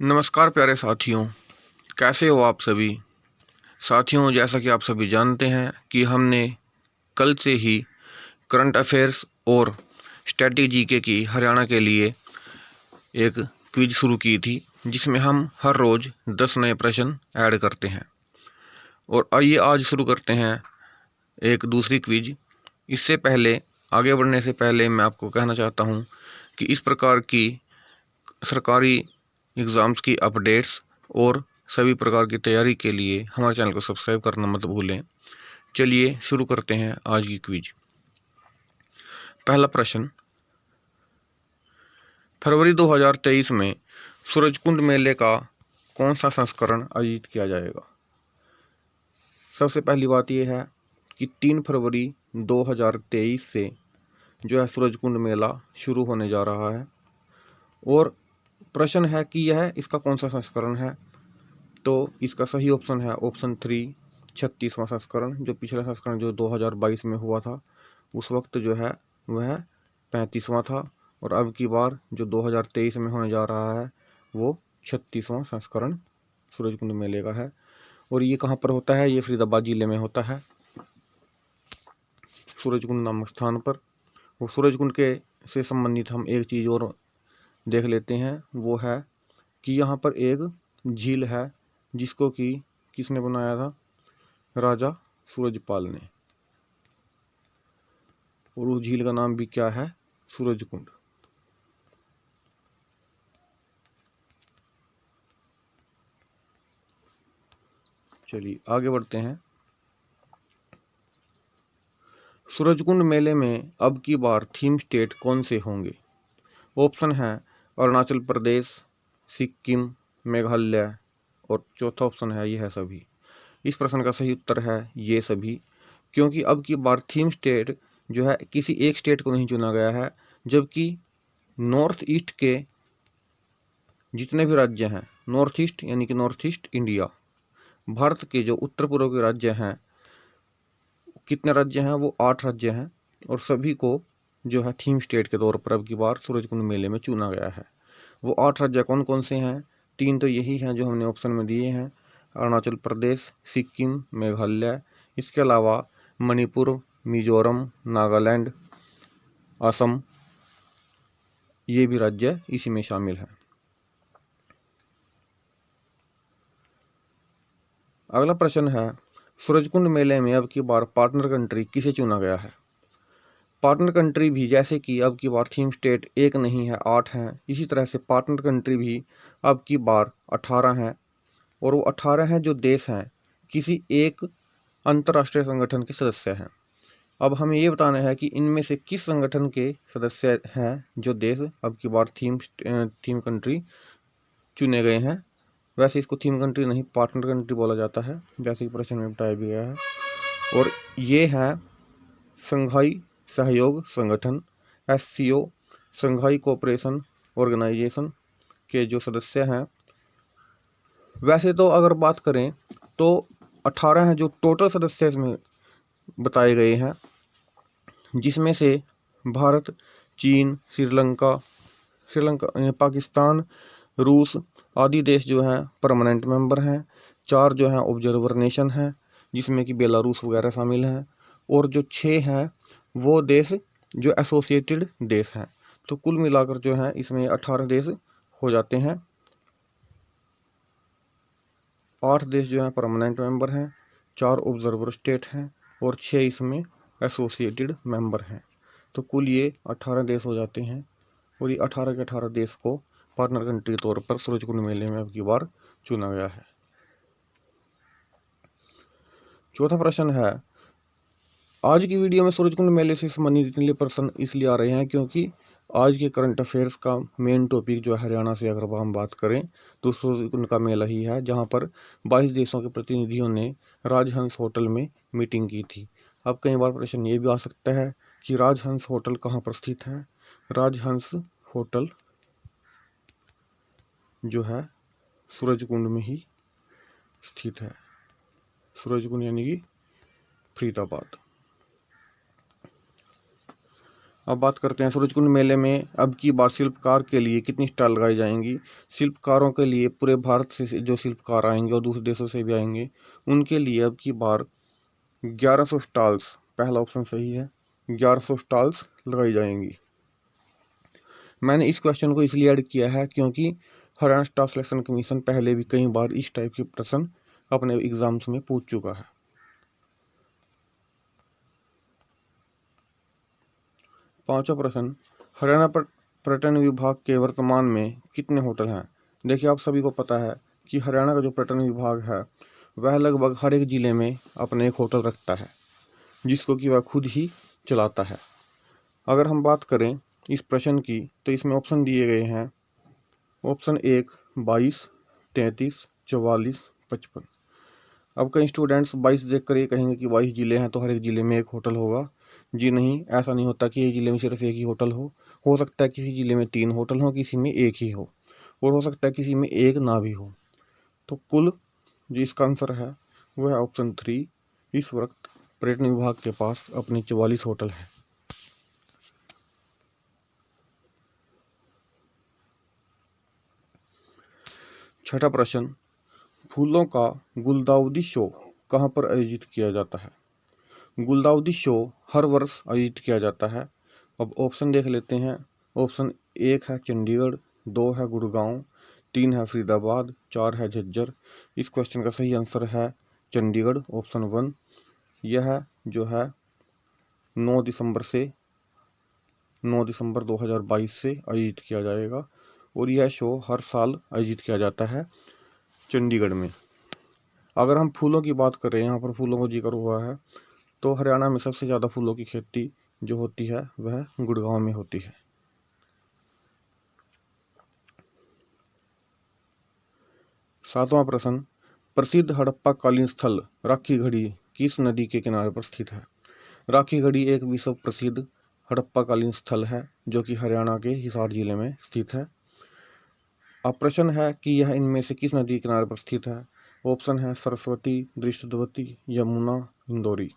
नमस्कार प्यारे साथियों, कैसे हो आप सभी साथियों। जैसा कि आप सभी जानते हैं कि हमने कल से ही करंट अफेयर्स और स्टैटिक जीके की हरियाणा के लिए एक क्विज शुरू की थी, जिसमें हम हर रोज़ 10 नए प्रश्न ऐड करते हैं। और आइए आज शुरू करते हैं एक दूसरी क्विज। इससे पहले, आगे बढ़ने से पहले, मैं आपको कहना चाहता हूँ कि इस प्रकार की सरकारी एग्ज़ाम्स की अपडेट्स और सभी प्रकार की तैयारी के लिए हमारे चैनल को सब्सक्राइब करना मत भूलें। चलिए शुरू करते हैं आज की क्विज। पहला प्रश्न, फरवरी 2023 में सूरजकुंड मेले का कौन सा संस्करण आयोजित किया जाएगा। सबसे पहली बात यह है कि 3 फरवरी 2023 से जो है सूरजकुंड मेला शुरू होने जा रहा है। और प्रश्न है कि यह इसका कौन सा संस्करण है। तो इसका सही ऑप्शन है ऑप्शन 3, 36वां संस्करण। जो पिछला संस्करण जो 2022 में हुआ था, उस वक्त जो है वह 35वां था, और अब की बार जो 2023 में होने जा रहा है वो 36वां संस्करण सूरजकुंड मेले का है। और ये कहाँ पर होता है? ये फरीदाबाद जिले में होता है, सूरजकुंड नामक स्थान पर। वो सूरजकुंड के से संबंधित हम एक चीज़ और देख लेते हैं, वो है कि यहाँ पर एक झील है जिसको कि किसने बनाया था? राजा सूरजपाल ने। और उस झील का नाम भी क्या है? सूरजकुंड। चलिए आगे बढ़ते हैं। सूरजकुंड मेले में अब की बार थीम स्टेट कौन से होंगे? ऑप्शन है अरुणाचल प्रदेश, सिक्किम, मेघालय, और चौथा ऑप्शन है यह सभी। इस प्रश्न का सही उत्तर है ये सभी, क्योंकि अब की बार थीम स्टेट जो है किसी एक स्टेट को नहीं चुना गया है, जबकि नॉर्थ ईस्ट के जितने भी राज्य हैं, नॉर्थ ईस्ट यानी कि नॉर्थ ईस्ट इंडिया, भारत के जो उत्तर पूर्व के राज्य हैं, कितने राज्य हैं? वो 8 राज्य हैं। और सभी को जो है थीम स्टेट के तौर पर अब की बार सूरजकुंड मेले में चुना गया है। वो 8 राज्य कौन कौन से हैं? 3 तो यही हैं जो हमने ऑप्शन में दिए हैं, अरुणाचल प्रदेश, सिक्किम, मेघालय। इसके अलावा मणिपुर, मिजोरम, नागालैंड, असम, ये भी राज्य इसी में शामिल हैं। अगला प्रश्न है, सूरजकुंड मेले में अब की बार पार्टनर कंट्री किसे चुना गया है? पार्टनर कंट्री भी जैसे कि अब की बार थीम स्टेट एक नहीं है, 8 हैं, इसी तरह से पार्टनर कंट्री भी अब की बार 18 हैं। और वो 18 हैं जो देश हैं किसी एक अंतर्राष्ट्रीय संगठन के सदस्य हैं। अब हमें ये बताना है कि इनमें से किस संगठन के सदस्य हैं जो देश अब की बार थीम कंट्री चुने गए हैं। वैसे इसको थीम कंट्री नहीं, पार्टनर कंट्री बोला जाता है, जैसे कि प्रश्न में बताया भी गया है। और ये है संघाई सहयोग संगठन, SCO, संघाई कोऑपरेशन ऑर्गेनाइजेशन के जो सदस्य हैं। वैसे तो अगर बात करें तो 18 हैं जो टोटल सदस्य इसमें बताए गए हैं, जिसमें से भारत, चीन, श्रीलंका, पाकिस्तान, रूस आदि देश जो हैं परमानेंट मेंबर हैं। 4 जो हैं ऑब्जर्वर नेशन हैं, जिसमें कि बेलारूस वगैरह शामिल हैं। और जो 6 हैं वो देश जो एसोसिएटेड देश हैं। तो कुल मिलाकर जो है इसमें 18 देश हो जाते हैं। 8 देश जो हैं परमानेंट मेंबर हैं, 4 ऑब्जर्वर स्टेट हैं, और 6 इसमें एसोसिएटेड मेंबर हैं। तो कुल ये 18 देश हो जाते हैं। और ये 18 के 18 देश को पार्टनर कंट्री के तौर पर सूरजकुंड मेले में अब की बार चुना गया है। चौथा प्रश्न है, आज की वीडियो में सूरजकुंड मेले से संबंधित इतने प्रश्न इसलिए आ रहे हैं क्योंकि आज के करंट अफेयर्स का मेन टॉपिक जो है हरियाणा से अगर हम बात करें तो सूरजकुंड का मेला ही है, जहां पर 22 देशों के प्रतिनिधियों ने राजहंस होटल में मीटिंग की थी। अब कई बार प्रश्न ये भी आ सकता है कि राजहंस होटल कहाँ पर स्थित है। राजहंस होटल जो है सूरजकुंड में ही स्थित है। सूरजकुंड यानी कि फरीदाबाद। अब बात करते हैं सूरजकुंड मेले में अब की बार शिल्पकार के लिए कितनी स्टॉल लगाई जाएंगी। शिल्पकारों के लिए पूरे भारत से जो शिल्पकार आएंगे और दूसरे देशों से भी आएंगे, उनके लिए अब की बार 1100 स्टॉल्स, पहला ऑप्शन सही है, 1100 स्टॉल्स लगाई जाएंगी। मैंने इस क्वेश्चन को इसलिए ऐड किया है क्योंकि हरियाणा स्टाफ सिलेक्शन कमीशन पहले भी कई बार इस टाइप के प्रश्न अपने एग्जाम्स में पूछ चुका है। पांचवा प्रश्न, हरियाणा पर्यटन विभाग के वर्तमान में कितने होटल हैं। देखिए, आप सभी को पता है कि हरियाणा का जो पर्यटन विभाग है वह लगभग हर एक जिले में अपने एक होटल रखता है, जिसको कि वह खुद ही चलाता है। अगर हम बात करें इस प्रश्न की तो इसमें ऑप्शन दिए गए हैं। ऑप्शन 1 22, 33, 44, 55। अब कई स्टूडेंट्स 22 देखकर ये कहेंगे कि 22 जिले हैं तो हर एक जिले में एक होटल होगा। जी नहीं, ऐसा नहीं होता कि एक जिले में सिर्फ एक ही होटल हो सकता है किसी जिले में 3 होटल हो, किसी में एक ही हो, और हो सकता है किसी में एक ना भी हो। तो कुल जो इसका आंसर है वो है ऑप्शन 3। इस वक्त पर्यटन विभाग के पास अपने 44 होटल है। छठा प्रश्न, फूलों का गुलदाउदी शो कहाँ पर आयोजित किया जाता है। गुलदाउदी शो हर वर्ष आयोजित किया जाता है। अब ऑप्शन देख लेते हैं। ऑप्शन 1 है चंडीगढ़, 2 है गुड़गांव, 3 है फरीदाबाद, 4 है झज्जर। इस क्वेश्चन का सही आंसर है चंडीगढ़, ऑप्शन 1। यह जो है 9 दिसंबर 2022 से आयोजित किया जाएगा और यह शो हर साल आयोजित किया जाता है चंडीगढ़ में। अगर हम फूलों की बात करें, यहाँ पर फूलों का जिक्र हुआ है, तो हरियाणा में सबसे ज़्यादा फूलों की खेती जो होती है वह गुड़गांव में होती है। सातवां प्रश्न, प्रसिद्ध हड़प्पा कालीन स्थल राखी घड़ी किस नदी के किनारे पर स्थित है। राखी घड़ी एक विश्व प्रसिद्ध हड़प्पा कालीन स्थल है जो कि हरियाणा के हिसार जिले में स्थित है। अब प्रश्न है कि यह इनमें से किस नदी के किनारे पर स्थित है। ऑप्शन है सरस्वती, दृष्टद्वती, यमुना, इंदौरी।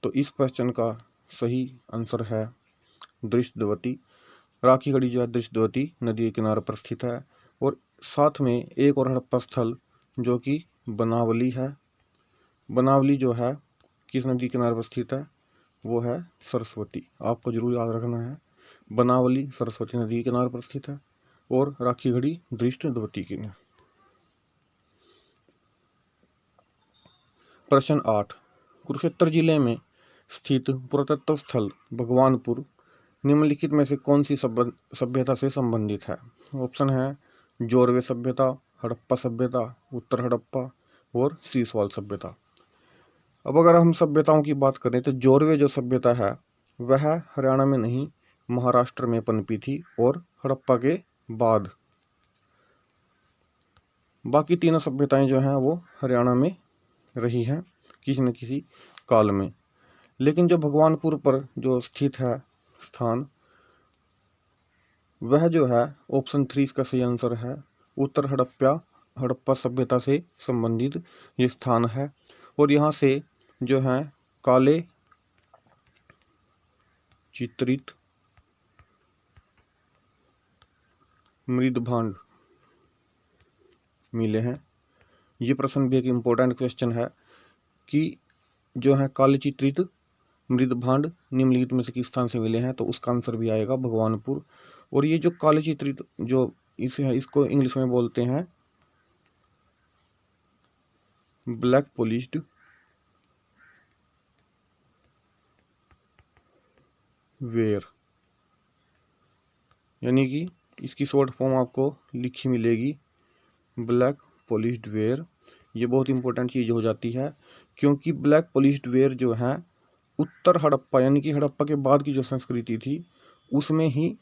तो इस क्वेश्चन का सही आंसर है दृष्टद्वती। राखी गढ़ी जो है दृष्टद्वती नदी के किनारे पर स्थित है। और साथ में एक और हड़प्पा स्थल जो कि बनावली है। बनावली जो है किस नदी के किनारे पर स्थित है, वो है सरस्वती। आपको जरूर याद रखना है, बनावली सरस्वती नदी के किनारे पर स्थित है और राखी गढ़ी दृष्टद्वती की। प्रश्न 8, कुरुक्षेत्र जिले में स्थित पुरातत्व स्थल भगवानपुर निम्नलिखित में से कौन सी सभ्यता से संबंधित है। ऑप्शन है जोरवे सभ्यता, हड़प्पा सभ्यता, उत्तर हड़प्पा और सीसवाल सभ्यता। अब अगर हम सभ्यताओं की बात करें तो जोरवे जो सभ्यता है वह हरियाणा में नहीं महाराष्ट्र में पनपी थी और हड़प्पा के बाद बाकी तीनों सभ्यताएं जो हैं वो हरियाणा में रही हैं किसी न किसी काल में। लेकिन जो भगवानपुर पर जो स्थित है स्थान, वह जो है ऑप्शन 3 इसका सही आंसर है। उत्तर हड़प्पा सभ्यता से संबंधित ये स्थान है और यहाँ से जो है काले चित्रित मृदभांड मिले हैं। ये प्रश्न भी एक इम्पोर्टेंट क्वेश्चन है कि जो है काले चित्रित मृदभांड निम्नलिखित में से किस स्थान से मिले हैं, तो उसका आंसर भी आएगा भगवानपुर। और ये जो काले चित्रित जो इसको इंग्लिश में बोलते हैं ब्लैक पॉलिश्ड वेयर, यानी कि इसकी शॉर्ट फॉर्म आपको लिखी मिलेगी ब्लैक पॉलिश्ड वेयर। ये बहुत इंपॉर्टेंट चीज़ हो जाती है क्योंकि ब्लैक पॉलिश्ड वेयर जो है उत्तर हड़प्पा यानी कि हड़प्पा के बाद की जो संस्कृति थी उसमें ही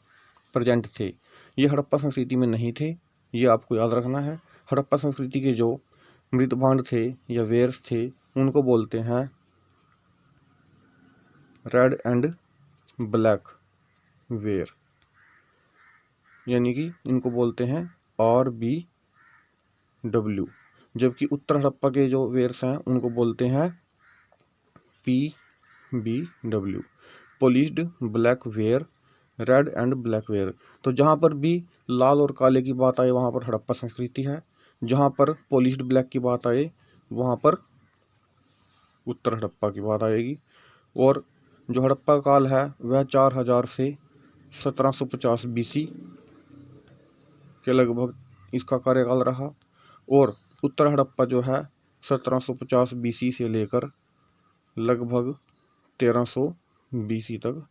प्रेजेंट थे। ये हड़प्पा संस्कृति में नहीं थे, ये आपको याद रखना है। हड़प्पा संस्कृति के जो मृदभांड थे या वेयर्स थे उनको बोलते हैं रेड एंड ब्लैक वेयर, यानी कि इनको बोलते हैं RBW। जबकि उत्तर हड़प्पा के जो वेयर्स हैं उनको बोलते हैं PBW। Polished black ware, red and black ware. तो जहाँ पर भी लाल और काले की बात आए वहाँ पर हड़प्पा संस्कृति है, जहाँ पर पॉलिश्ड ब्लैक की बात आए वहाँ पर उत्तर हड़प्पा की बात आएगी। और जो हड़प्पा काल है वह 4000 से 1750 BC के लगभग इसका कार्यकाल रहा। और उत्तर हड़प्पा जो है 1750 BC से लेकर लगभग 1300 BC तक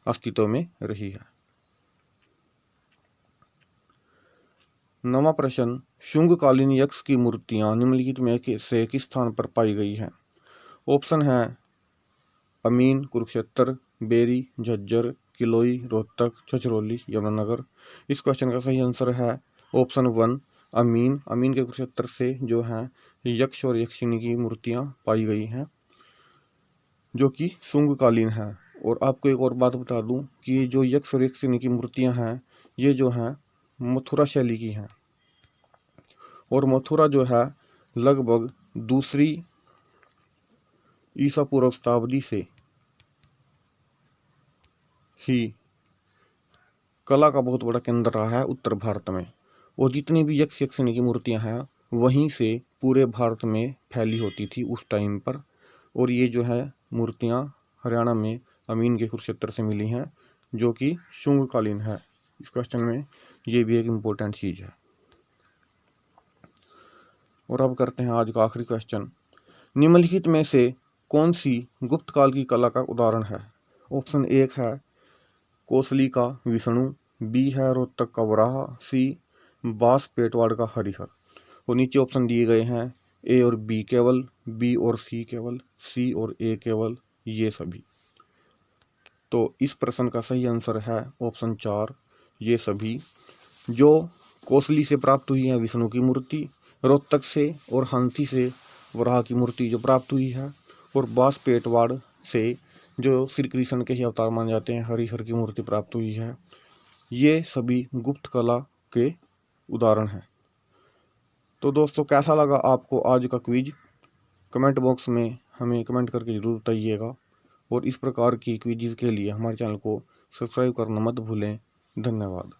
अस्तित्व में रही है। 9वां प्रश्न, शुंगकालीन यक्ष की मूर्तियां निम्नलिखित में से किस स्थान पर पाई गई हैं? ऑप्शन है अमीन, कुरुक्षेत्र, बेरी, झज्जर, किलोई, रोहतक, छछरौली, यमुनानगर। इस क्वेश्चन का सही आंसर है ऑप्शन 1 अमीन। अमीन के कुरुक्षेत्र से जो है यक्ष और यक्षिणी की मूर्तियां पाई गई हैं जो कि शुंगकालीन है। और आपको एक और बात बता दूं कि जो यक्ष और यक्षिणी की मूर्तियां हैं ये जो हैं मथुरा शैली की हैं। और मथुरा जो है लगभग दूसरी ईसा पूर्व शताब्दी से ही कला का बहुत बड़ा केंद्र रहा है उत्तर भारत में। और जितनी भी यक्ष यक्षिणी की मूर्तियां हैं वहीं से पूरे भारत में फैली होती थी उस टाइम पर। और ये जो है मूर्तियां हरियाणा में अमीन के कुरुक्षेत्र से मिली हैं जो कि शुंगकालीन है। इस क्वेश्चन में ये भी एक इम्पोर्टेंट चीज है। और अब करते हैं आज का आखिरी क्वेश्चन, निम्नलिखित में से कौन सी गुप्त काल की कला का उदाहरण है? ऑप्शन 1 है कोसली का विष्णु, बी है रोहतक का वराह, सी बांस पेटवाड़ का हरिहर। और नीचे ऑप्शन दिए गए हैं ए और बी केवल, बी और सी केवल, सी और ए केवल, ये सभी। तो इस प्रश्न का सही आंसर है ऑप्शन 4 ये सभी। जो कोसली से प्राप्त हुई है विष्णु की मूर्ति, रोहतक से और हंसी से वराह की मूर्ति जो प्राप्त हुई है, और बांस पेटवाड़ से जो श्री कृष्ण के ही अवतार माने जाते हैं हरिहर की मूर्ति प्राप्त हुई है। ये सभी गुप्त कला के उदाहरण हैं। तो दोस्तों कैसा लगा आपको आज का क्विज? कमेंट बॉक्स में हमें कमेंट करके ज़रूर बताइएगा। और इस प्रकार की क्विज़ के लिए हमारे चैनल को सब्सक्राइब करना मत भूलें। धन्यवाद।